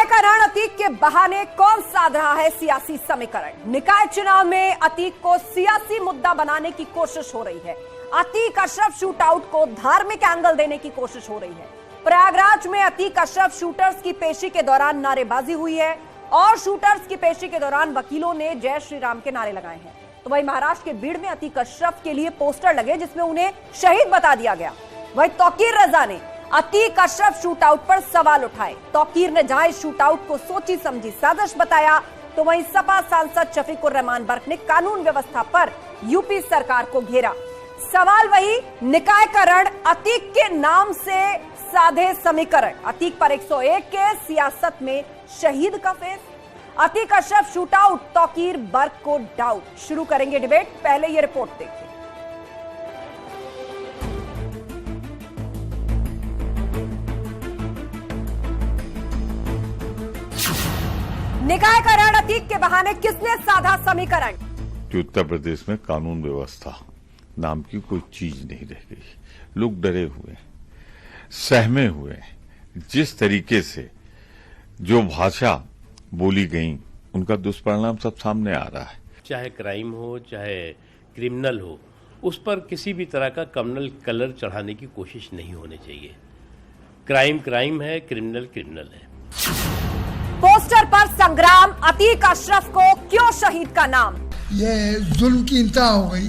का रण अतीक के बहाने कौन साध रहा है सियासी समीकरण। निकाय चुनाव में अतीक को सियासी मुद्दा बनाने की कोशिश हो रही है। अतीक अशरफ शूटआउट को धार्मिक एंगल देने की कोशिश हो रही है। प्रयागराज में अतीक अशरफ शूटर्स की पेशी के दौरान नारेबाजी हुई है और शूटर्स की पेशी के दौरान वकीलों ने जय श्री राम के नारे लगाए हैं। तो वहीं महाराष्ट्र के बीड़ में अतीक अशरफ के लिए पोस्टर लगे जिसमें उन्हें शहीद बता दिया गया। वहीं तौकीर रजा ने अतीक अशरफ शूटआउट पर सवाल उठाए। तौकीर ने जहां इस शूटआउट को सोची समझी साजिश बताया, तो वहीं सपा सांसद शफीकुर रहमान बर्क ने कानून व्यवस्था पर यूपी सरकार को घेरा। सवाल वही, निकाय का रण अतीक के नाम से साधे समीकरण। अतीक पर 101 के सियासत में शहीद का फेस। अतीक अशरफ शूटआउट, तौकीर बर्क को डाउट। शुरू करेंगे डिबेट, पहले ये रिपोर्ट देखिए। निकाय का रण अतीक के बहाने किसने साधा समीकरण। उत्तर प्रदेश में कानून व्यवस्था नाम की कोई चीज नहीं रह गई। लोग डरे हुए, सहमे हुए। जिस तरीके से जो भाषा बोली गई, उनका दुष्परिणाम सब सामने आ रहा है। चाहे क्राइम हो चाहे क्रिमिनल हो, उस पर किसी भी तरह का कम्युनल कलर चढ़ाने की कोशिश नहीं होनी चाहिए। क्राइम क्राइम है, क्रिमिनल क्रिमिनल है। पोस्टर पर संग्राम, अतीक अशरफ को क्यों शहीद का नाम। ये जुल्म की इंतहा हो गई।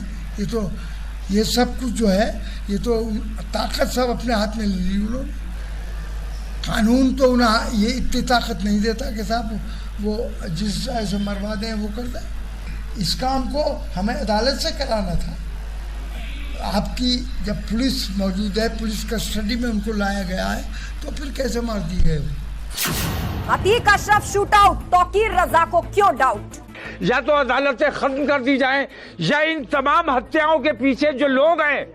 ये सब कुछ जो है, ये तो ताकत सब अपने हाथ में ले ली उन्होंने। कानून तो उन्हें ये इतनी ताकत नहीं देता कि साहब वो जिस ऐसे मरवा दें वो कर दें। इस काम को हमें अदालत से कराना था। आपकी जब पुलिस मौजूद है, पुलिस कस्टडी में उनको लाया गया है, तो फिर कैसे मार दिए गए वो। अतीक अशरफ शूटआउट, तौकीर रजा को क्यों डाउट। या तो अदालतें खत्म कर दी जाएं, या इन तमाम हत्याओं के पीछे जो लोग हैं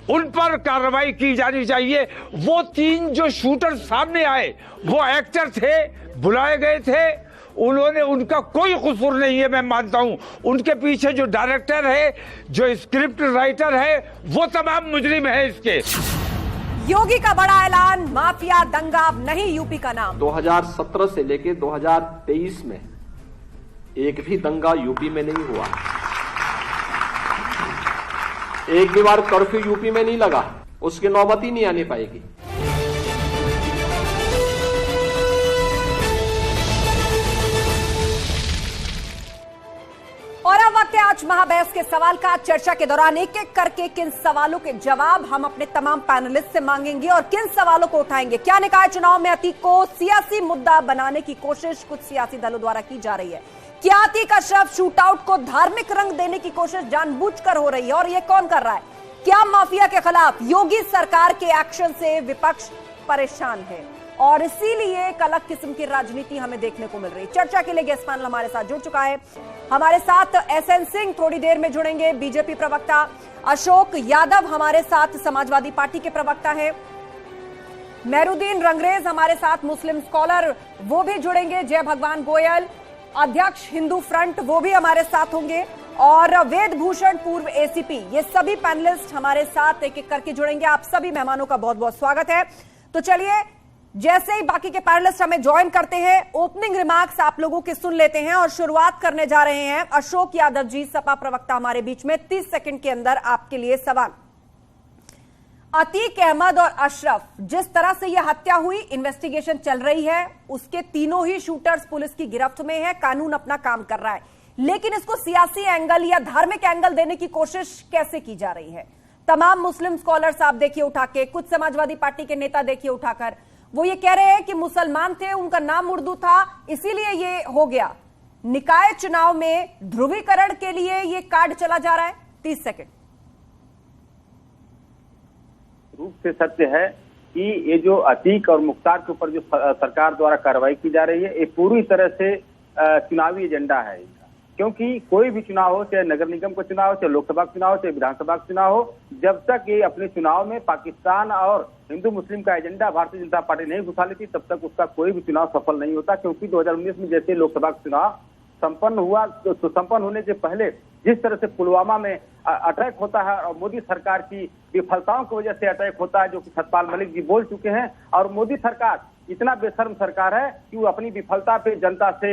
उन पर कार्रवाई की जानी चाहिए। वो 3 जो शूटर सामने आए, वो एक्टर थे, बुलाए गए थे। उन्होंने, उनका कोई कसूर नहीं है, मैं मानता हूं। उनके पीछे जो डायरेक्टर है, जो स्क्रिप्ट राइटर है, वो तमाम मुजरिम है इसके। योगी का बड़ा ऐलान, माफिया दंगा अब नहीं यूपी का नाम। 2017 से लेके 2023 में एक भी दंगा यूपी में नहीं हुआ। एक भी बार कर्फ्यू यूपी में नहीं लगा, उसकी नौबत ही नहीं आने पाएगी। और अब वक्त है आज महाबहस के सवाल का। चर्चा के दौरान एक एक करके किन सवालों के जवाब हम अपने तमाम पैनलिस्ट से मांगेंगे और किन सवालों को उठाएंगे। क्या निकाय चुनाव में अतीक को सियासी मुद्दा बनाने की कोशिश कुछ सियासी दलों द्वारा की जा रही है। क्या अतीक अशरफ शूटआउट को धार्मिक रंग देने की कोशिश जानबूझकर हो रही है और ये कौन कर रहा है। क्या माफिया के खिलाफ योगी सरकार के एक्शन से विपक्ष परेशान है और इसीलिए एक अलग किस्म की राजनीति हमें देखने को मिल रही है। चर्चा के लिए गेस्ट पैनल हमारे साथ जुड़ चुका है। हमारे साथ एसएन सिंह थोड़ी देर में जुड़ेंगे, बीजेपी प्रवक्ता। अशोक यादव हमारे साथ समाजवादी पार्टी के प्रवक्ता है। मेहरुद्दीन रंगरेज हमारे साथ मुस्लिम स्कॉलर, वो भी जुड़ेंगे। जय भगवान गोयल अध्यक्ष हिंदू फ्रंट, वो भी हमारे साथ होंगे। और वेद भूषण पूर्व एसीपी, ये सभी पैनलिस्ट हमारे साथ एक एक करके जुड़ेंगे। आप सभी मेहमानों का बहुत बहुत स्वागत है। तो चलिए, जैसे ही बाकी के पैनलिस्ट हमें ज्वाइन करते हैं, ओपनिंग रिमार्क्स आप लोगों के सुन लेते हैं और शुरुआत करने जा रहे हैं अशोक यादव जी, सपा प्रवक्ता हमारे बीच में। 30 सेकंड के अंदर आपके लिए सवाल। अतीक अहमद और अशरफ, जिस तरह से यह हत्या हुई, इन्वेस्टिगेशन चल रही है, उसके तीनों ही शूटर्स पुलिस की गिरफ्त में है, कानून अपना काम कर रहा है, लेकिन इसको सियासी एंगल या धार्मिक एंगल देने की कोशिश कैसे की जा रही है। तमाम मुस्लिम स्कॉलर्स आप देखिए उठा के, कुछ समाजवादी पार्टी के नेता देखिए उठाकर, वो ये कह रहे हैं कि मुसलमान थे, उनका नाम उर्दू था, इसीलिए ये हो गया। निकाय चुनाव में ध्रुवीकरण के लिए ये कार्ड चला जा रहा है। 30 सेकंड। रूप से सत्य है कि ये जो अतीक और मुख्तार के ऊपर जो सरकार द्वारा कार्रवाई की जा रही है, ये पूरी तरह से चुनावी एजेंडा है इनका। क्योंकि कोई भी चुनाव हो, चाहे नगर निगम का चुनाव हो, चाहे लोकसभा का चुनाव हो, चाहे विधानसभा का चुनाव हो, जब तक ये अपने चुनाव में पाकिस्तान और हिंदू मुस्लिम का एजेंडा भारतीय जनता पार्टी नहीं घुसा लेती, तब तक उसका कोई भी चुनाव सफल नहीं होता। क्योंकि 2019 में जैसे लोकसभा का चुनाव संपन्न हुआ, तो संपन्न होने से पहले जिस तरह से पुलवामा में अटैक होता है और मोदी सरकार की विफलताओं की वजह से अटैक होता है, जो कि सतपाल मलिक जी बोल चुके हैं, और मोदी सरकार इतना बेशर्म सरकार है कि वो अपनी विफलता पे जनता से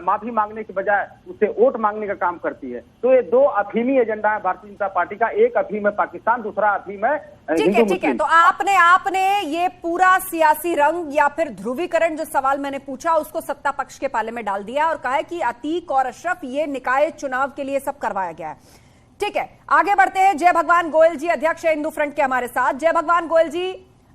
माफी मांगने के बजाय उससे वोट मांगने का काम करती है। तो ये दो अफीमी एजेंडा है भारतीय जनता पार्टी का, एक अफीम है पाकिस्तान, दूसरा अफीम है हिंदू ठीक है। तो आपने ये पूरा सियासी रंग या फिर ध्रुवीकरण जो सवाल मैंने पूछा उसको सत्ता पक्ष के पाले में डाल दिया और कहा है कि अतीक और अशरफ ये निकाय चुनाव के लिए सब करवाया गया है। ठीक है, आगे बढ़ते हैं। जय भगवान गोयल जी अध्यक्ष है हिंदू फ्रंट के हमारे साथ। जय भगवान गोयल जी,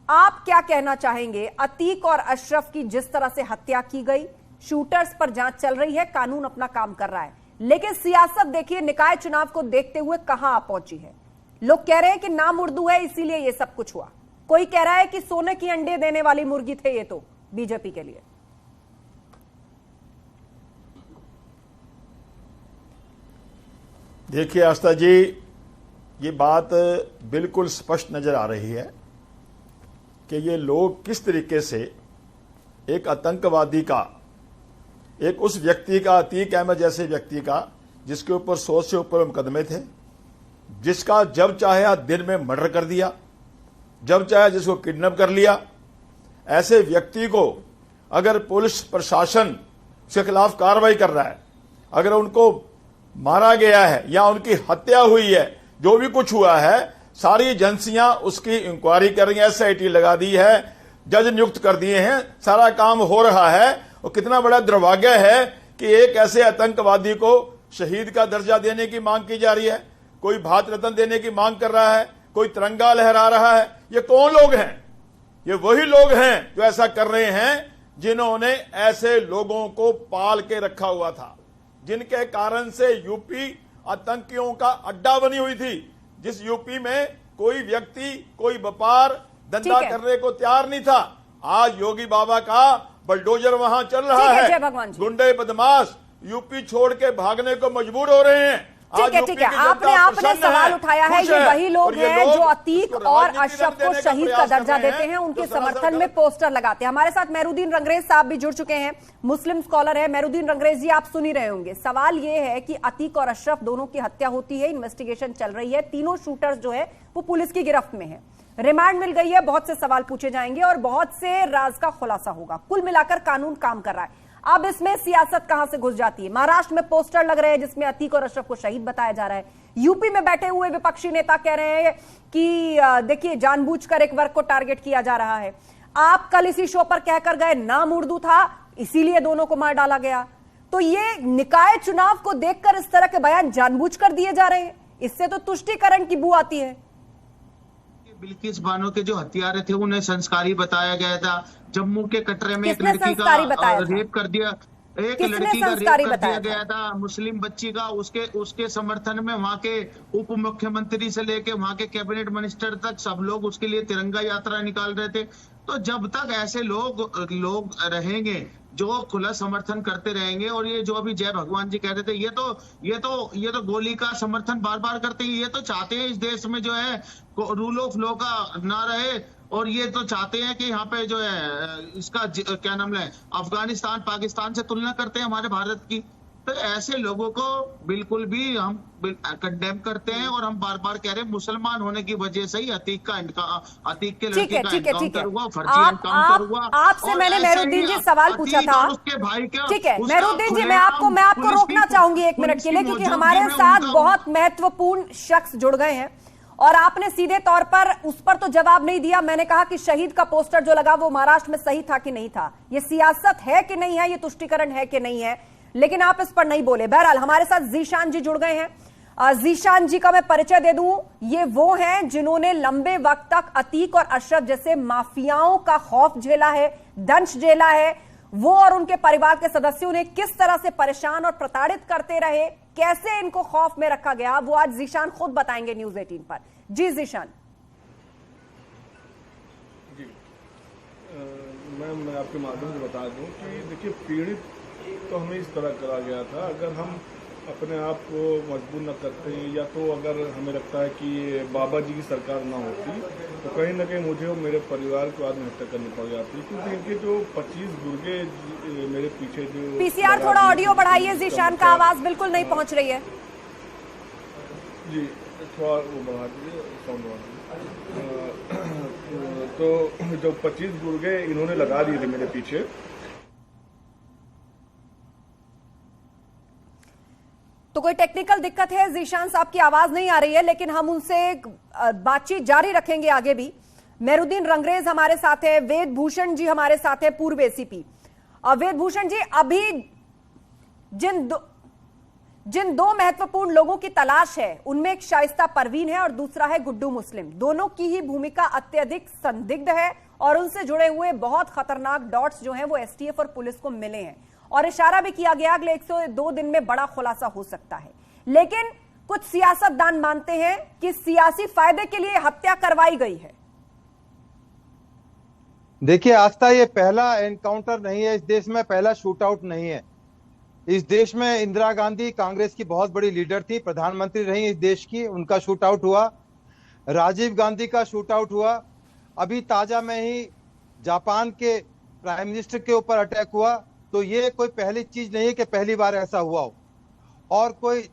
आप क्या कहना चाहेंगे? अतीक और अशरफ की जिस तरह से हत्या की गई, शूटर्स पर जांच चल रही है, कानून अपना काम कर रहा है, लेकिन सियासत देखिए निकाय चुनाव को देखते हुए कहां पहुंची है। लोग कह रहे हैं कि नाम उर्दू है इसीलिए ये सब कुछ हुआ, कोई कह रहा है कि सोने की अंडे देने वाली मुर्गी थे ये तो बीजेपी के लिए। देखिए आस्था जी, ये बात बिल्कुल स्पष्ट नजर आ रही है कि ये लोग किस तरीके से एक आतंकवादी का, एक उस व्यक्ति का, अतीक अहमद जैसे व्यक्ति का जिसके ऊपर 100 से ऊपर मुकदमे थे, जिसका जब चाहे दिन में मर्डर कर दिया, जब चाहे जिसको किडनैप कर लिया, ऐसे व्यक्ति को अगर पुलिस प्रशासन उसके खिलाफ कार्रवाई कर रहा है, अगर उनको मारा गया है या उनकी हत्या हुई है, जो भी कुछ हुआ है, सारी एजेंसियां उसकी इंक्वायरी कर रही हैं, SIT लगा दी है, जज नियुक्त कर दिए हैं, सारा काम हो रहा है। और कितना बड़ा दुर्भाग्य है कि एक ऐसे आतंकवादी को शहीद का दर्जा देने की मांग की जा रही है, कोई भारत रत्न देने की मांग कर रहा है, कोई तिरंगा लहरा रहा है। ये कौन लोग हैं? ये वही लोग हैं जो ऐसा कर रहे हैं, जिन्होंने ऐसे लोगों को पाल के रखा हुआ था, जिनके कारण से यूपी आतंकियों का अड्डा बनी हुई थी, जिस यूपी में कोई व्यक्ति, कोई व्यापार धंधा करने को तैयार नहीं था। आज योगी बाबा का बलडोजर वहां चल रहा है, गुंडे बदमाश यूपी छोड़ के भागने को मजबूर हो रहे हैं। ठीक है, आपने सवाल उठाया है, ये वही लोग हैं जो अतीक और अशरफ को शहीद का दर्जा देते हैं, उनके समर्थन में पोस्टर लगाते हैं। हमारे साथ मेहरुद्दीन रंगरेज साहब भी जुड़ चुके हैं, मुस्लिम स्कॉलर है। मेहरुद्दीन रंगरेज जी, आप सुन ही रहे होंगे। सवाल ये है कि अतीक और अशरफ दोनों की हत्या होती है, इन्वेस्टिगेशन चल रही है, तीनों शूटर्स जो है वो पुलिस की गिरफ्त में है, रिमांड मिल गई है, बहुत से सवाल पूछे जाएंगे और बहुत से राज का खुलासा होगा। कुल मिलाकर कानून काम कर रहा है। अब इसमें सियासत कहां से घुस जाती है? महाराष्ट्र में पोस्टर लग रहे हैं जिसमें अतीक और अशरफ को शहीद बताया जा रहा है। यूपी में बैठे हुए विपक्षी नेता कह रहे हैं कि देखिए जानबूझकर एक वर्ग को टारगेट किया जा रहा है। आप कल इसी शो पर कहकर गए नाम उर्दू था इसीलिए दोनों को मार डाला गया। तो ये निकाय चुनाव को देखकर इस तरह के बयान जानबूझकर दिए जा रहे हैं, इससे तो तुष्टीकरण की बू आती है। बिल्किस बानो के जो हत्यारे थे उन्हें संस्कारी बताया गया था। जम्मू के कटरे में एक लड़की का रेप कर दिया, एक लड़की का रेप कर दिया गया था, मुस्लिम बच्ची का। उसके समर्थन में वहां के उप मुख्यमंत्री से लेके वहां के कैबिनेट मिनिस्टर तक सब लोग उसके लिए तिरंगा यात्रा निकाल रहे थे। तो जब तक ऐसे लोग रहेंगे जो खुला समर्थन करते रहेंगे, और ये जो अभी जय भगवान जी कह रहे थे, ये तो गोली का समर्थन बार बार करते हैं। ये तो चाहते हैं इस देश में जो है रूल ऑफ लॉ का ना रहे, और ये तो चाहते हैं कि यहाँ पे जो है इसका क्या नाम है, अफगानिस्तान पाकिस्तान से तुलना करते हैं हमारे भारत की। तो ऐसे लोगों को बिल्कुल भी हम कंडेम करते हैं, और हम बार बार कह रहे हैं मुसलमान होने की वजह से ही अतीक के लड़के का एनकाउंटर हुआ, फर्जी एनकाउंटर हुआ। आपसे मैंने मेहरुद्दीन जी सवाल पूछा था, उसके भाई का। ठीक है मेहरुद्दीन जी, मैं आपको रोकना चाहूंगी एक मिनट के लिए, क्योंकि हमारे साथ बहुत महत्वपूर्ण शख्स जुड़ गए हैं और आपने सीधे तौर पर उस पर तो जवाब नहीं दिया। मैंने कहा कि शहीद का पोस्टर जो लगा वो महाराष्ट्र में सही था कि नहीं था, ये सियासत है कि नहीं है, ये तुष्टीकरण है कि नहीं है, लेकिन आप इस पर नहीं बोले। बहरहाल हमारे साथ जीशान जी जुड़ गए हैं। जीशान जी का मैं परिचय दे दूं, ये वो हैं जिन्होंने लंबे वक्त तक अतीक और अशरफ जैसे माफियाओं का खौफ झेला है, दंश झेला है। वो और उनके परिवार के सदस्यों ने किस तरह से परेशान और प्रताड़ित करते रहे, कैसे इनको खौफ में रखा गया, वो आज जीशान खुद बताएंगे न्यूज 18 पर। जी जीशान। मैं आपके माध्यम से बता दूं कि देखिए, पीड़ित तो हमें इस तरह करा गया था। अगर हम अपने आप को मजबूर न करते हैं, या तो अगर हमें लगता है कि बाबा जी की सरकार ना होती तो कहीं ना कहीं मुझे और मेरे परिवार को आत्महत्या करनी पड़ जाती, क्योंकि इनके जो 25 गुर्गे मेरे पीछे जो पीसीआर थोड़ा ऑडियो बढ़ाइए जीशान का, आवाज बिल्कुल नहीं पहुंच रही है जी। थोड़ा वो बढ़ा दीजिए, साउंड बढ़ा दीजिए। तो जो 25 गुर्गे इन्होंने लगा दिए थे मेरे पीछे। तो कोई टेक्निकल दिक्कत है, जीशान साहब की आवाज नहीं आ रही है, लेकिन हम उनसे बातचीत जारी रखेंगे आगे भी। मेहरुद्दीन रंगरेज हमारे साथ है, वेद भूषण जी हमारे साथ है, पूर्व एसीपी। वेद भूषण जी, अभी जिन दो महत्वपूर्ण लोगों की तलाश है उनमें एक शाइस्ता परवीन है और दूसरा है गुड्डू मुस्लिम। दोनों की ही भूमिका अत्यधिक संदिग्ध है और उनसे जुड़े हुए बहुत खतरनाक डॉट्स जो हैं वो एसटीएफ और पुलिस को मिले हैं और इशारा भी किया गया अगले 102 दिन में बड़ा खुलासा हो सकता है। लेकिन कुछ सियासतदान मानते हैं कि सियासी फायदे के लिए हत्या करवाई गई है। देखिए आस्था, ये पहला एनकाउंटर नहीं है इस देश में, पहला शूट आउट नहीं है इस देश में। इंदिरा गांधी कांग्रेस की बहुत बड़ी लीडर थी, प्रधानमंत्री रही इस देश की, उनका शूट आउट हुआ। राजीव गांधी का शूट आउट हुआ। अभी ताजा में ही जापान के प्राइम मिनिस्टर के ऊपर अटैक हुआ। तो ये कोई पहली चीज नहीं है कि पहली बार ऐसा हुआ हो। और कोई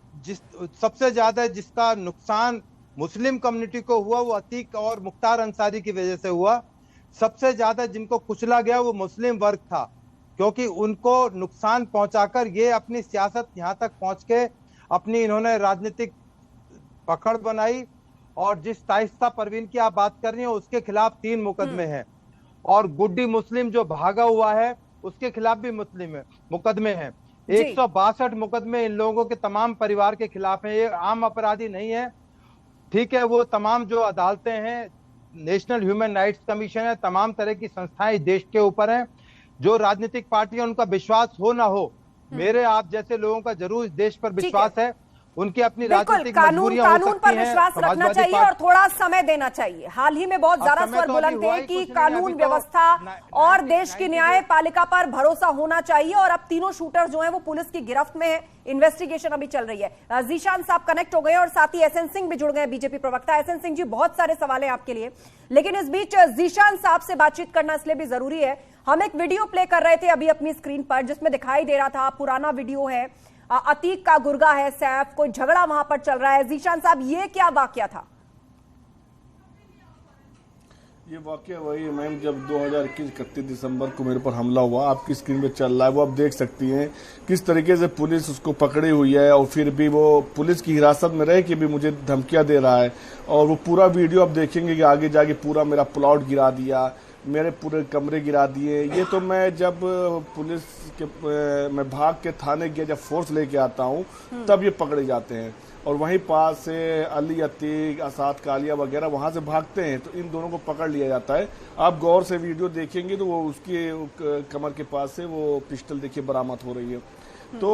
सबसे ज्यादा जिसका नुकसान मुस्लिम कम्युनिटी को हुआ वो अतीक और मुख्तार अंसारी की वजह से हुआ। सबसे ज्यादा जिनको कुचला गया वो मुस्लिम वर्ग था, क्योंकि उनको नुकसान पहुंचाकर ये अपनी सियासत यहाँ तक पहुंच के अपनी इन्होंने राजनीतिक पकड़ बनाई। और जिस शाइस्ता परवीन की आप बात कर रही हैं उसके खिलाफ 3 मुकदमे हैं और गुड्डी मुस्लिम जो भागा हुआ है उसके खिलाफ भी मुकदमे हैं। 162 मुकदमे इन लोगों के तमाम परिवार के खिलाफ हैं। ये आम अपराधी नहीं है, ठीक है। वो तमाम जो अदालतें हैं, नेशनल ह्यूमन राइट्स कमीशन है, तमाम तरह की संस्थाएं देश के ऊपर हैं। जो राजनीतिक पार्टियां, उनका विश्वास हो ना हो, मेरे आप जैसे लोगों का जरूर इस देश पर विश्वास है। उनकी अपनी राजनीतिक मजबूरियां हो सकती हैं, कानून पर विश्वास रखना चाहिए और थोड़ा समय देना चाहिए। हाल ही में बहुत ज्यादा स्वर बुलंद थे कि कानून व्यवस्था और देश की न्यायपालिका पर भरोसा होना चाहिए और अब तीनों शूटर जो हैं वो पुलिस की गिरफ्त में है, इन्वेस्टिगेशन अभी चल रही है। जीशान साहब कनेक्ट हो गए और साथ ही एसएन सिंह भी जुड़ गए, बीजेपी प्रवक्ता। एसएन सिंह जी, बहुत सारे सवाल हैं आपके लिए, लेकिन इस बीच जीशान साहब से बातचीत करना इसलिए भी जरूरी है। हम एक वीडियो प्ले कर रहे थे अभी अपनी स्क्रीन पर जिसमें दिखाई दे रहा था, पुराना वीडियो है, अतीक का गुर्गा है सैफ, कोई झगड़ा वहां पर चल रहा है। जीशान साहब, ये क्या वाकया था? ये वाकया वही है मैम, जब 2021 31 दिसंबर को मेरे पर हमला हुआ, आपकी स्क्रीन पे चल रहा है, वो आप देख सकती हैं किस तरीके से पुलिस उसको पकड़ी हुई है और फिर भी वो पुलिस की हिरासत में रह के भी मुझे धमकियां दे रहा है। और वो पूरा वीडियो आप देखेंगे कि आगे जाके पूरा मेरा प्लॉट गिरा दिया, मेरे पूरे कमरे गिरा दिए। ये तो मैं जब पुलिस के मैं भाग के थाने गया, जब फोर्स लेके आता हूँ तब ये पकड़े जाते हैं। और वहीं पास से अली, अतीक, असाद, कालिया वगैरह वहां से भागते हैं तो इन दोनों को पकड़ लिया जाता है। आप गौर से वीडियो देखेंगे तो वो उसके कमर के पास से वो पिस्टल देखिए बरामद हो रही है। तो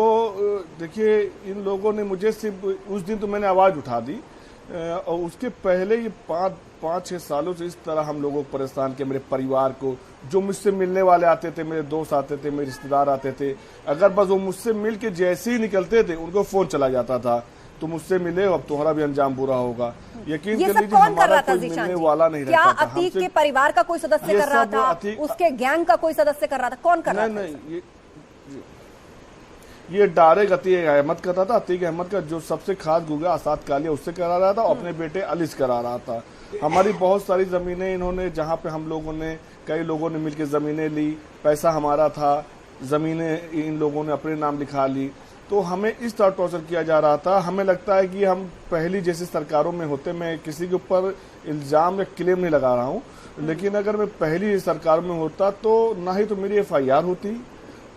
देखिए इन लोगों ने मुझे सिर्फ उस दिन तो मैंने आवाज उठा दी और उसके पहले ये 5-6 सालों से इस तरह हम लोगों को परेशान किया, मेरे परिवार को। जो मुझसे मिलने वाले आते थे, मेरे दोस्त आते थे, मेरे रिश्तेदार आते थे, अगर बस वो मुझसे मिल के जैसे ही निकलते थे उनको फोन चला जाता था, तो मुझसे मिले, अब तुम्हारा भी अंजाम बुरा होगा। यकीन कर लीजिए हमारा कोई मिलने वाला नहीं रहता था। क्या अतीक के परिवार का कोई सदस्य कर रहा था, उसके गैंग का कोई सदस्य कर रहा था, कौन कर रहा था? नहीं, ये डायरेक्ट अतीक अहमद कर रहा था। अतीक अहमद का जो सबसे खास गुर्गा असाद कालिया उससे करा रहा था और अपने बेटे अली से करा रहा था। हमारी बहुत सारी जमीनें इन्होंने, जहाँ पे हम लोगों ने, कई लोगों ने मिलकर जमीनें ली, पैसा हमारा था, जमीनें इन लोगों ने अपने नाम लिखा ली। तो हमें इस तरह टॉर्चर किया जा रहा था। हमें लगता है कि हम पहली जैसी सरकारों में होते, मैं किसी के ऊपर इल्जाम या क्लेम नहीं लगा रहा हूँ, लेकिन अगर मैं पहली सरकार में होता तो ना ही तो मेरी FIR होती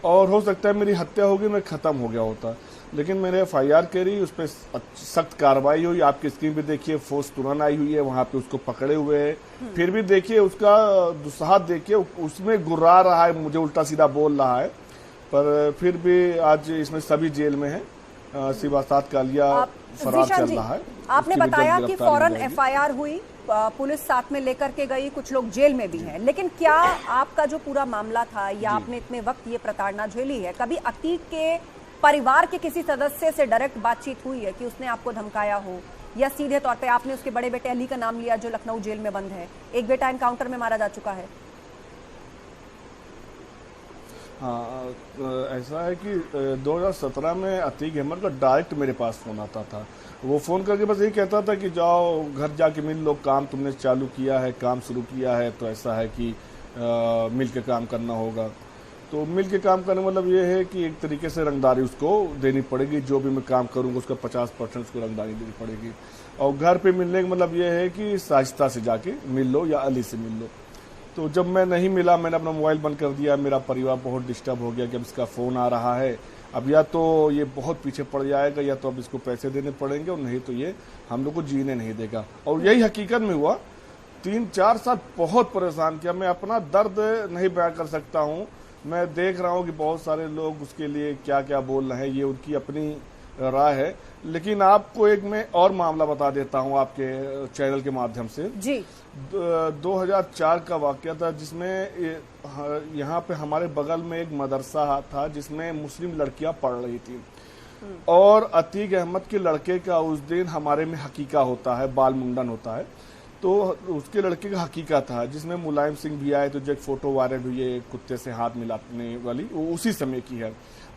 और हो सकता है मेरी हत्या होगी, मैं खत्म हो गया होता। लेकिन मैंने FIR करी, उस पर सख्त कार्रवाई हुई। आपकी स्क्रीन पे देखिए फोर्स तुरंत आई हुई है, वहां पे उसको पकड़े हुए हैं। फिर भी देखिए उसका दुस्साहत देखिए, उसमें गुर्रा रहा है, मुझे उल्टा सीधा बोल रहा है, पर फिर भी आज इसमें सभी जेल में है। सिवा असाद कालिया फरार चल रहा है। आपने बताया कि फौरन FIR हुई, पुलिस साथ में लेकर के गई, कुछ लोग जेल में भी हैं, लेकिन क्या आपका जो पूरा मामला था या आपने इतने वक्त ये प्रताड़ना झेली है, कभी अतीक के परिवार के किसी सदस्य से डायरेक्ट बातचीत हुई है कि उसने आपको धमकाया हो, या सीधे तौर पे आपने उसके बड़े बेटे अली का नाम लिया जो लखनऊ जेल में बंद है, एक बेटा एनकाउंटर में मारा जा चुका है? हाँ, ऐसा है कि 2017 में अतीक अहमद का डायरेक्ट मेरे पास फ़ोन आता था। वो फ़ोन करके बस यही कहता था कि जाओ घर जाके मिल लो, काम तुमने चालू किया है, काम शुरू किया है, तो ऐसा है कि मिल के काम करना होगा। तो मिल के काम करने मतलब ये है कि एक तरीके से रंगदारी उसको देनी पड़ेगी, जो भी मैं काम करूँगा उसका 50% उसको रंगदारी देनी पड़ेगी। और घर पे मिलने का मतलब ये है कि साजिस्ता से जाके मिल लो या अली से मिल लो। तो जब मैं नहीं मिला, मैंने अपना मोबाइल बंद कर दिया। मेरा परिवार बहुत डिस्टर्ब हो गया कि अब इसका फ़ोन आ रहा है, अब या तो ये बहुत पीछे पड़ जाएगा या तो अब इसको पैसे देने पड़ेंगे, और नहीं तो ये हम लोग को जीने नहीं देगा। और यही हकीकत में हुआ। 3-4 साल बहुत परेशान किया। मैं अपना दर्द नहीं बयां कर सकता हूँ। मैं देख रहा हूँ कि बहुत सारे लोग उसके लिए क्या क्या बोल रहे हैं, ये उनकी अपनी राय है। लेकिन आपको एक मैं और मामला बता देता हूँ आपके चैनल के माध्यम से जी। 2004 का वाकया था, जिसमें यहाँ पे हमारे बगल में एक मदरसा था जिसमें मुस्लिम लड़कियां पढ़ रही थी, और अतीक अहमद के लड़के का उस दिन हमारे में हकीका होता है, बाल मुंडन होता है। तो उसके लड़के का हकीका था, जिसमें मुलायम सिंह भी आए। तो जो एक फोटो वायरल हुई है कुत्ते से हाथ मिलाने वाली, वो उसी समय की है।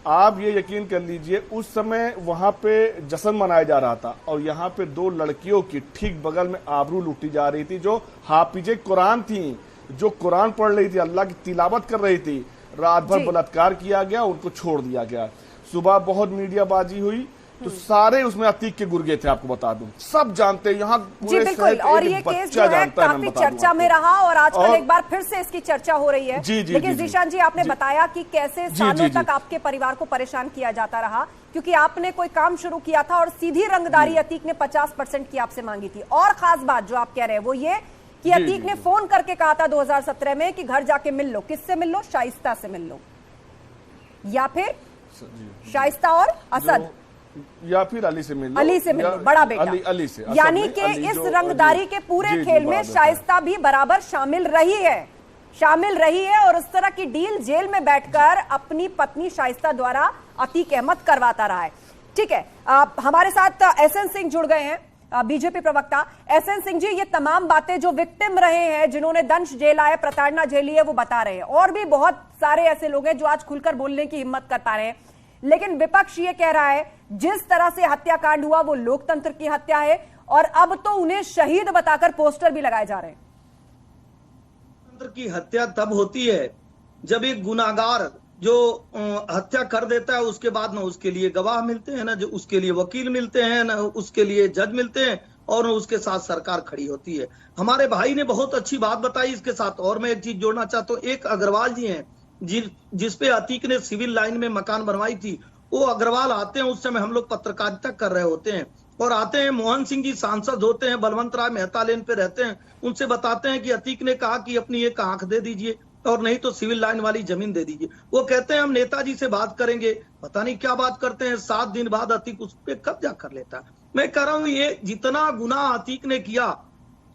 आप ये यकीन कर लीजिए, उस समय वहां पे जश्न मनाया जा रहा था, और यहाँ पे 2 लड़कियों की ठीक बगल में आबरू लूटी जा रही थी, जो हाफिजे कुरान थी, जो कुरान पढ़ रही थी, अल्लाह की तिलावत कर रही थी। रात भर बलात्कार किया गया, उनको छोड़ दिया गया। सुबह बहुत मीडियाबाजी हुई, तो सारे उसमें अतीक के गुर्गे थे। आपको बता दूं, सब जानते हैं यहाँ जी, बिल्कुल। और ये केस जो है काफी चर्चा में रहा, और आजकल एक बार फिर से इसकी चर्चा हो रही है। लेकिन जीशान जी, आपने बताया कि कैसे सालों तक आपके परिवार को परेशान किया जाता रहा, क्योंकि आपने कोई काम शुरू किया था और सीधी रंगदारी अतीक ने 50% की आपसे मांगी थी। और खास बात जो आप कह रहे हैं वो ये कि अतीक ने फोन करके कहा था 2017 में कि घर जाके मिल लो। किससे मिल लो? शाइस्ता से मिल लो, या फिर शाइस्ता और असद, या फिर अली से मिल लो। अली से मिल लो, बड़ा बेटा अली से। यानी कि इस रंगदारी के पूरे खेल में शाइस्ता भी बराबर शामिल रही है, और उस तरह की डील जेल में बैठकर अपनी पत्नी शाइस्ता द्वारा अतीक अहमद करवाता रहा है। ठीक है, हमारे साथ एसएन सिंह जुड़ गए हैं, बीजेपी प्रवक्ता। एसएन सिंह जी, ये तमाम बातें जो विक्टिम रहे हैं, जिन्होंने दंश झेला है, प्रताड़ना झेली है, वो बता रहे हैं। और भी बहुत सारे ऐसे लोग हैं जो आज खुलकर बोलने की हिम्मत कर पा रहे हैं। लेकिन विपक्ष ये कह रहा है जिस तरह से हत्याकांड हुआ वो लोकतंत्र की हत्या है, और अब तो उन्हें शहीद बताकर पोस्टर भी लगाए जा रहे हैं। लोकतंत्र की हत्या तब होती है जब एक गुनाहगार जो हत्या कर देता है, उसके बाद ना उसके लिए गवाह मिलते हैं, ना जो उसके लिए वकील मिलते हैं, ना उसके लिए जज मिलते हैं, और उसके साथ सरकार खड़ी होती है। हमारे भाई ने बहुत अच्छी बात बताई इसके साथ, और मैं एक चीज जोड़ना चाहता हूँ। एक अग्रवाल जी हैं जिसपे अतीक ने सिविल लाइन में मकान बनवाई थी, वो अग्रवाल आते हैं, उस समय हम लोग पत्रकारिता कर रहे होते हैं, और आते हैं, मोहन सिंह जी सांसद होते हैं, बलवंत राय मेहता लेन पे रहते हैं, उनसे बताते हैं कि अतीक ने कहा कि अपनी एक आंख दे दीजिए, और नहीं तो सिविल लाइन वाली जमीन दे दीजिए। वो कहते हैं हम नेताजी से बात करेंगे, पता नहीं क्या बात करते हैं। 7 दिन बाद अतीक उस पर कब्जा कर लेता है। मैं कह रहा हूं, ये जितना गुनाह अतीक ने किया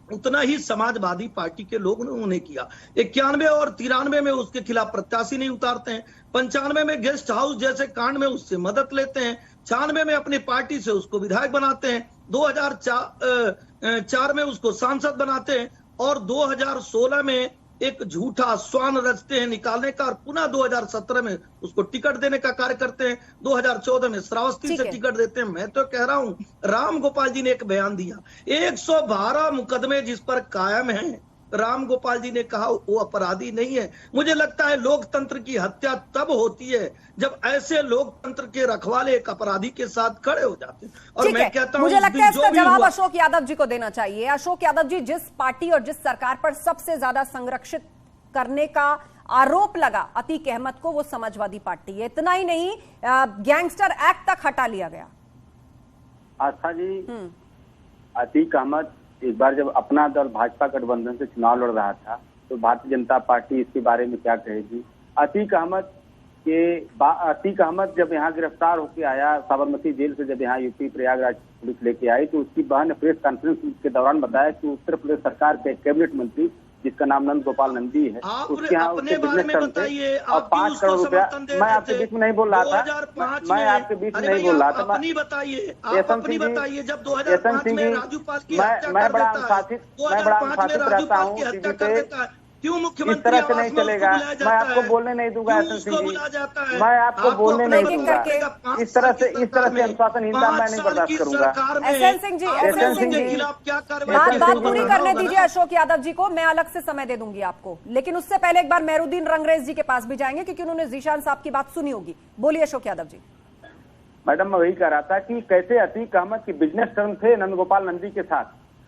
उतना ही समाजवादी पार्टी के लोग ने उन्हें किया। 91 और 93 में उसके खिलाफ प्रत्याशी नहीं उतारते हैं, 95 में गेस्ट हाउस जैसे कांड में उससे मदद लेते हैं, 96 में अपनी पार्टी से उसको विधायक बनाते हैं, 2004 में उसको सांसद बनाते हैं, और 2016 में एक झूठा स्वान रचते हैं निकालने का, और पुनः 2017 में उसको टिकट देने का कार्य करते हैं, 2014 में श्रावस्ती से टिकट देते हैं। मैं तो कह रहा हूं, राम गोपाल जी ने एक बयान दिया, 112 मुकदमे जिस पर कायम हैं, राम गोपाल जी ने कहा वो अपराधी नहीं है। मुझे लगता है लोकतंत्र की हत्या तब होती है जब ऐसे लोकतंत्र के रखवाले एक अपराधी के साथ खड़े हो जाते हैं। और मैं कहता हूं, मुझे लगता है इसका जवाब अशोक यादव जी को देना चाहिए। अशोक यादव जी, जिस पार्टी और जिस सरकार पर सबसे ज्यादा संरक्षित करने का आरोप लगा अतीक अहमद को, वो समाजवादी पार्टी है। इतना ही नहीं, गैंगस्टर एक्ट तक हटा लिया गया। आस्था जी, अतीक अहमद एक बार जब अपना दल भाजपा गठबंधन से चुनाव लड़ रहा था, तो भारतीय जनता पार्टी इसके बारे में क्या कहेगी? अतीक अहमद जब यहाँ गिरफ्तार होकर आया, साबरमती जेल से जब यहाँ यूपी प्रयागराज पुलिस लेके आई, तो उसकी बहन ने प्रेस कॉन्फ्रेंस के दौरान बताया कि उत्तर प्रदेश सरकार के कैबिनेट मंत्री, जिसका नाम नंद गोपाल नंदी है, उसके यहाँ उसके बिजनेस टर्म थे, और 5 करोड़ रुपया। मैं आपके बीच में नहीं बोल रहा था, मैं आपके बीच में नहीं बोल रहा था। मैं बड़ा अनुशासित रहता हूँ टीवी पे। क्यों इस मुख्यमंत्री तरह से आवास नहीं में उसको चलेगा। बुलाया जाता मैं आपको है? बोलने नहीं दूंगा क्यों एहसन उसको सिंह जी, बुलाया जाता है? मैं आपको बोलने नहीं दूंगा। इस तरह से अनुशासनहीनता मैं नहीं बर्दाश्त करूंगा। एहसन सिंह जी, एहसन सिंह जी, बात पूरी करने दीजिए अशोक यादव जी को, मैं अलग से समय दे दूंगी आपको, लेकिन उससे पहले एक बार मेहरुद्दीन रंगरेज जी के पास भी जाएंगे क्योंकि उन्होंने जीशान साहब की बात सुनी होगी। बोलिए अशोक यादव जी। मैडम, मैं वही कह रहा था कि कैसे अतीक अहमद की बिजनेस टर्म थे नंदगोपाल नंदी के साथ,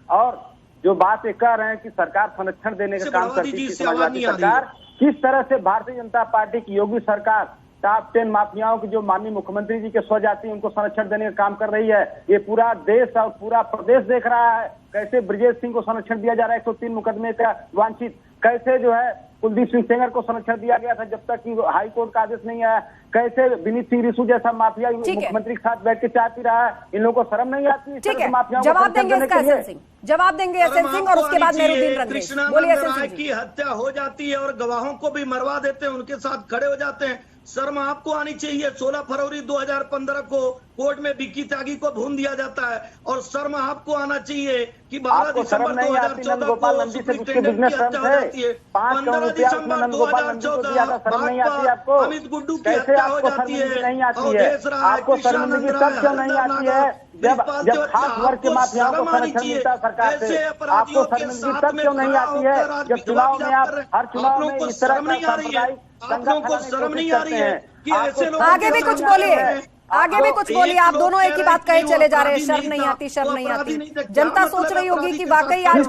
और जो बात ये कह रहे हैं कि सरकार संरक्षण देने का काम करती थी समाजवादी सरकार, किस तरह से भारतीय जनता पार्टी की योगी सरकार टॉप 10 माफियाओं की जो माननीय मुख्यमंत्री जी के स्वजाति उनको संरक्षण देने का काम कर रही है। ये पूरा देश और पूरा प्रदेश देख रहा है कैसे ब्रजेश सिंह को संरक्षण दिया जा रहा है 103 मुकदमे का वांछित, कैसे जो है कुलदीप सिंह सेंगर को संरक्षण दिया गया था जब तक कि हाई कोर्ट का आदेश नहीं आया, कैसे विनीत सिंह रिसू जैसा माफिया मुख्यमंत्री के साथ बैठ के चाय पी रहा है। इन लोगों को शर्म नहीं आती? ठीक है, जवाब देंगे इसका एहसन सिंह, जवाब देंगे एहसन सिंह और उसके बाद मेहरुद्दीन रंगरेज। बोलिए एहसन सिंह की हत्या हो जाती है और गवाहों को भी मरवा देते हैं, उनके साथ खड़े हो जाते हैं। शर्म आपको आनी चाहिए। 16 फरवरी 2015 को कोर्ट में बिक्की त्यागी को भून दिया जाता है, और शर्म आपको आना चाहिए कि 12 दिसंबर 2014 को सुप्रिंटेंडेंट की हत्या हो जाती है। 15 दिसंबर 2014 अमित गुड्डू की हत्या हो जाती है, और देश रहा है कृष्णानंद राय जब खास वर्ग के माफियाओं को संरक्षण मिलता है सरकार से, आपको शर्मिंदगी तब क्यों नहीं आती है जब चुनाव में आप हर चुनाव में इस तरह का सांप्रदायिक दंगा को शर्म नहीं आ रही है कि ऐसे लोग आगे भी कुछ बोलिए, आगे भी कुछ बोलिए। आप दोनों एक ही बात कहे चले जा रहे हैं, शर्म नहीं आती, शर्म नहीं आती। जनता सोच रही होगी कि वाकई आज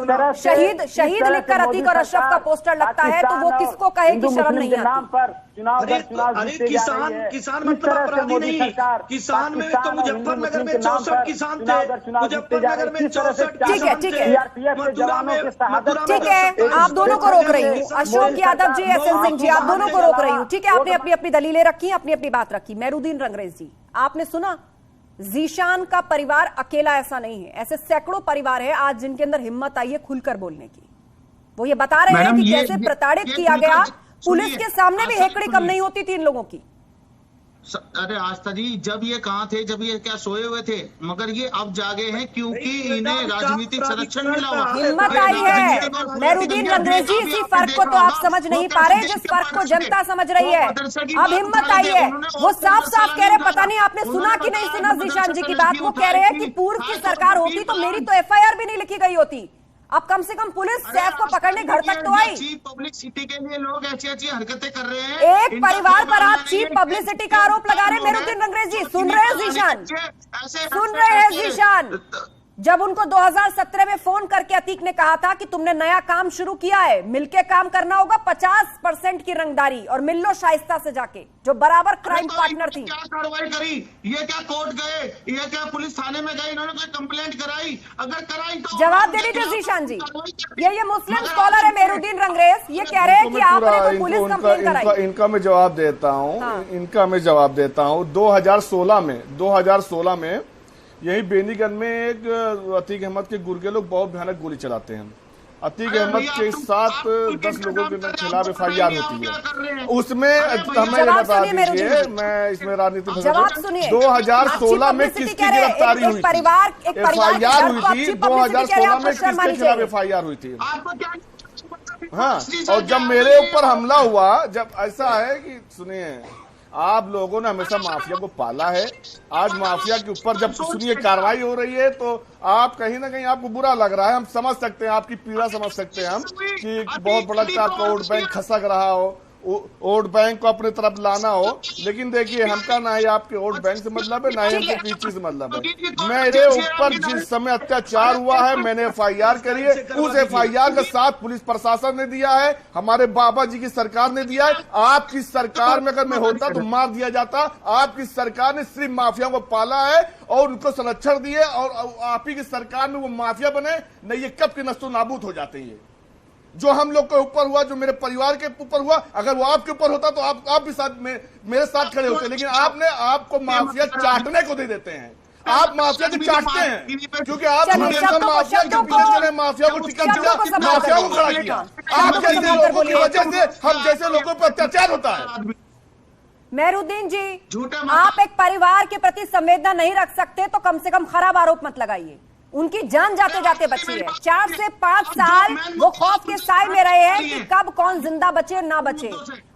शहीद लिखकर अतीक और अशरफ का पोस्टर लगता है तो वो किसको कहे कि शर्म नहीं आती। अरे किसान मतलब अपराधी नहीं। किसान में तो मुजफ्फरनगर में 64 किसान थे, मुजफ्फरनगर में 64 ठीक है, ठीक है, आप दोनों को रोक रही हूँ। अशोक यादव जी, एहसन सिंह जी, आप दोनों को रोक रही हूँ। ठीक है, आपने अपनी अपनी दलीलें रखी, अपनी अपनी बात रखी। मेहरुद्दीन रंगरेज जी, आपने सुना जीशान का परिवार अकेला ऐसा नहीं है, ऐसे सैकड़ों परिवार है आज जिनके अंदर हिम्मत आई है खुलकर बोलने की। वो ये बता रहे हैं कि कैसे प्रताड़ित किया गया, पुलिस के सामने भी हेकड़ी कम नहीं होती थी इन लोगों की। अरे आस्था जी, जब ये कहाँ थे, जब ये क्या सोए हुए थे, मगर ये अब जागे हैं क्योंकि इन्हें राजनीतिक संरक्षण मिला हुआ, हिम्मत आई है। मेहरुद्दीन रंगरेज जी, इसी फर्क को तो आप समझ नहीं पा रहे जिस फर्क को जनता समझ रही है। अब हिम्मत आई है, वो साफ साफ कह रहे, पता नहीं आपने सुना कि नहीं सुना जीशान जी की बात, वो कह रहे हैं कि पूर्व की सरकार होती तो मेरी तो FIR भी नहीं लिखी गई होती। अब कम से कम पुलिस सैफ को पकड़ने घर तक तो आई। चीप पब्लिसिटी के लिए लोग ऐसी हरकतें कर रहे हैं। एक परिवार पर आप चीप पब्लिसिटी का आरोप लगा रहे हैं मेहरुद्दीन रंगरेज जी। सुन रहे हैं जीशान, सुन रहे हैं जीशान। जब उनको 2017 में फोन करके अतीक ने कहा था कि तुमने नया काम शुरू किया है, मिलके काम करना होगा, 50% की रंगदारी और मिल लो शाइस्ता से जाके, जो बराबर क्राइम पार्टनर थी। क्या कार्रवाई करी? ये क्या कोर्ट गए, ये क्या पुलिस थाने में गए, इन्होंने कोई कंप्लेंट कराई? अगर कराई तो जवाब दे दीजिए जीशान जी। ये मुस्लिम स्कॉलर है मेहरुद्दीन रंगरेज, ये कह रहे हैं कि आपने कोई पुलिस कंप्लेंट कराई। इनका मैं जवाब देता हूँ, इनका मैं जवाब देता हूँ। 2016 में यही बेनीगंज में एक अतीक अहमद के गुर्गे लोग बहुत भयानक गोली चलाते हैं। अतीक अहमद के साथ 10 लोगों के खिलाफ FIR होती है। उसमें हमें बता दीजिए, मैं इसमें राजनीति 2016 में किसकी गिरफ्तारी हुई थी, FIR हुई थी 2016 में किसके खिलाफ FIR हुई थी। हाँ, और जब मेरे ऊपर हमला हुआ, जब ऐसा है कि सुनिए, आप लोगों ने हमेशा माफिया को पाला है। आज माफिया के ऊपर जब सुनिए कार्रवाई हो रही है तो आप कहीं ना कहीं आपको बुरा लग रहा है। हम समझ सकते हैं, आपकी पीड़ा समझ सकते हैं हम कि बहुत बड़ा आपका वोट बैंक खसक रहा हो, वोट बैंक को अपने तरफ लाना हो। लेकिन देखिए, हमका ना ही आपके वोट बैंक से मतलब है, ना ही हमको किसी से मतलब है। मेरे ऊपर जिस समय अत्याचार हुआ है, मैंने FIR करी है। उस FIR का साथ पुलिस प्रशासन ने दिया है, हमारे बाबा जी की सरकार ने दिया है। आपकी सरकार में अगर मैं होता तो मार दिया जाता। आपकी सरकार ने सिर्फ माफिया को पाला है और उनको संरक्षण दिए, और आप ही की सरकार में वो माफिया बने, नहीं ये कब के नस्तो नाबूद हो जाते हैं। जो हम लोग के ऊपर हुआ, जो मेरे परिवार के ऊपर हुआ, अगर वो आपके ऊपर होता तो आप भी साथ में मेरे साथ खड़े होते। लेकिन आपको माफिया चाटने को दे देते हैं। आप माफिया को चाटते हैं क्योंकि आप माफिया के पीछे चले, माफिया को टिकट दिया, माफिया को खड़ा किया। आप जैसे लोगों की वजह से हम जैसे लोगों पर अत्याचार होता है। मेहरुद्दीन जी, आप एक परिवार के प्रति संवेदना नहीं रख सकते तो कम से कम खराब आरोप मत लगाइए। उनकी जान जाते जाते बची है। 4 से 5 साल वो खौफ के साए में रहे हैं कि कब कौन जिंदा बचे ना बचे,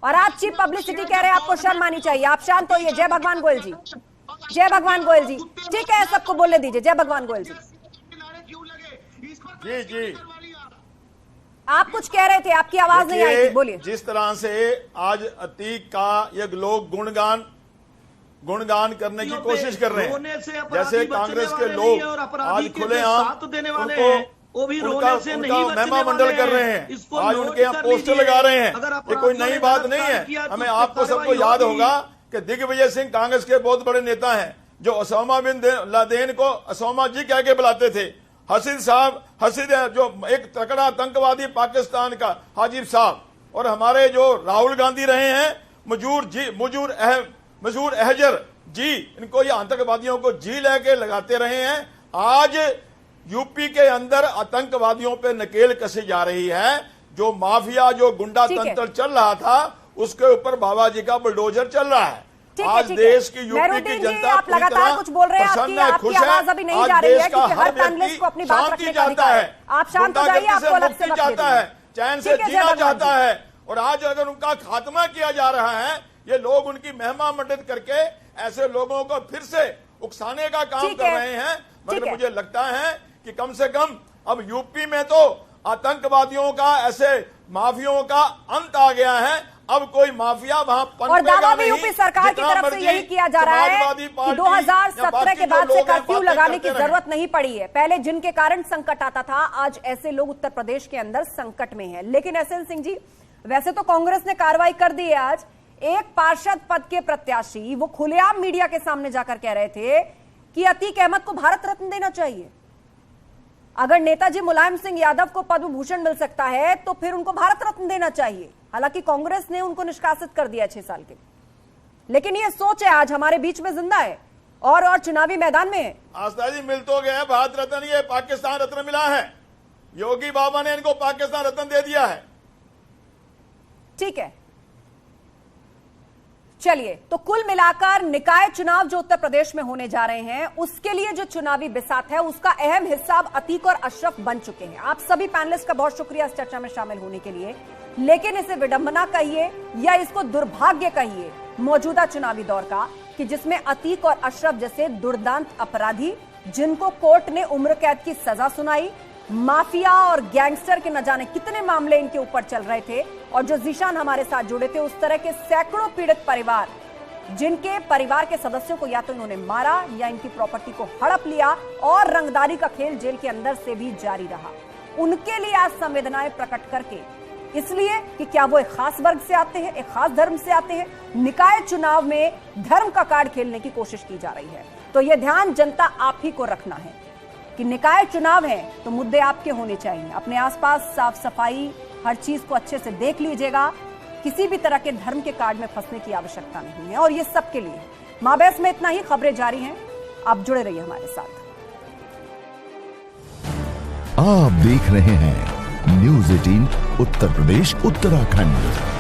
और आप चीप पब्लिसिटी कह रहे हैं। आपको शर्म आनी चाहिए। आप शांत होइए। जय भगवान गोयल जी, जय भगवान गोयल जी। ठीक है, सबको बोलने दीजिए। जय भगवान गोयल जी। जी जी, आप कुछ कह रहे थे, आपकी आवाज नहीं आई थी, बोलिए। जिस तरह से आज अतीक का ये लोग गुणगान करने की कोशिश कर रहे हैं, जैसे कांग्रेस के लोग आज खुलेआम उनका महिमा मंडल कर रहे हैं, आज उनके यहाँ पोस्टर लगा रहे हैं। ये कोई नई बात नहीं है। हमें आपको सबको याद होगा कि दिग्विजय सिंह कांग्रेस के बहुत बड़े नेता हैं, जो ओसामा बिन लादेन को ओसामा जी कह के बुलाते थे। हसीद जो एक तकड़ा आतंकवादी पाकिस्तान का हाजिब साहब, और हमारे जो राहुल गांधी रहे हैं, मजूर अहजर जी, इनको ये आतंकवादियों को जी लेके लगाते रहे हैं। आज यूपी के अंदर आतंकवादियों पे नकेल कसी जा रही है। जो माफिया, जो गुंडा तंत्र चल रहा था, उसके ऊपर बाबा जी का बुलडोजर चल रहा है। आज देश की यूपी की जनता आप लगातार कुछ बोल रहे हैं, आपकी आवाज अभी नहीं जा रही है, क्योंकि हर पैनलिस्ट को अपनी बात रखने का अधिकार है। आप शांत हो जाइए, आपको अलग से चाहता है, चैन से जीना चाहता है, और आज अगर उनका खात्मा किया जा रहा है, ये लोग उनकी महिमा मंडित करके ऐसे लोगों को फिर से उकसाने का काम कर रहे हैं। मगर मुझे लगता है कि कम से कम अब यूपी में तो आतंकवादियों का, ऐसे माफियाओं का अंत आ गया है। अब कोई माफिया वहां और दावा भी यूपी सरकार की तरफ से यही किया जा रहा है कि 2017 के बाद से कर्फ्यू लगाने की जरूरत नहीं पड़ी है। पहले जिनके कारण संकट आता था, आज ऐसे लोग उत्तर प्रदेश के अंदर संकट में हैं। लेकिन एसएन सिंह जी, वैसे तो कांग्रेस ने कार्रवाई कर दी है। आज एक पार्षद पद के प्रत्याशी वो खुलेआम मीडिया के सामने जाकर कह रहे थे कि अतीक अहमद को भारत रत्न देना चाहिए। अगर नेताजी मुलायम सिंह यादव को पद्म भूषण मिल सकता है तो फिर उनको भारत रत्न देना चाहिए। हालांकि कांग्रेस ने उनको निष्कासित कर दिया 6 साल के, लेकिन ये सोच है आज हमारे बीच में जिंदा है और चुनावी मैदान में है। आस्था जी, मिल तो गया भारत रत्न, ये पाकिस्तान रत्न मिला है। योगी बाबा ने इनको पाकिस्तान रत्न दे दिया है। ठीक है, चलिए, तो कुल मिलाकर निकाय चुनाव जो उत्तर प्रदेश में होने जा रहे हैं, उसके लिए जो चुनावी बिसात है, उसका अहम हिस्सा अब अतीक और अशरफ बन चुके हैं। आप सभी पैनलिस्ट का बहुत शुक्रिया इस चर्चा में शामिल होने के लिए। लेकिन इसे विडंबना कहिए या इसको दुर्भाग्य कहिए मौजूदा चुनावी दौर का, कि जिसमें अतीक और अशरफ जैसे दुर्दांत अपराधी, जिनको कोर्ट ने उम्र कैद की सजा सुनाई, माफिया और गैंगस्टर के न जाने कितने मामले इनके ऊपर चल रहे थे, और जो जीशान हमारे साथ जुड़े थे, उस तरह के सैकड़ों पीड़ित परिवार, जिनके परिवार के सदस्यों को या तो इन्होंने मारा या इनकी प्रॉपर्टी को हड़प लिया, और रंगदारी का खेल जेल के अंदर से भी जारी रहा। उनके लिए आज संवेदनाएं प्रकट करके, इसलिए कि क्या वो एक खास वर्ग से आते हैं, एक खास धर्म से आते हैं, निकाय चुनाव में धर्म का कार्ड खेलने की कोशिश की जा रही है। तो यह ध्यान जनता आप ही को रखना है कि निकाय चुनाव है तो मुद्दे आपके होने चाहिए। अपने आसपास साफ सफाई, हर चीज को अच्छे से देख लीजिएगा। किसी भी तरह के धर्म के कार्ड में फंसने की आवश्यकता नहीं है, और ये सबके लिए। माबैस में इतना ही, खबरें जारी हैं, आप जुड़े रहिए हमारे साथ। आप देख रहे हैं न्यूज़ 18 उत्तर प्रदेश उत्तराखंड।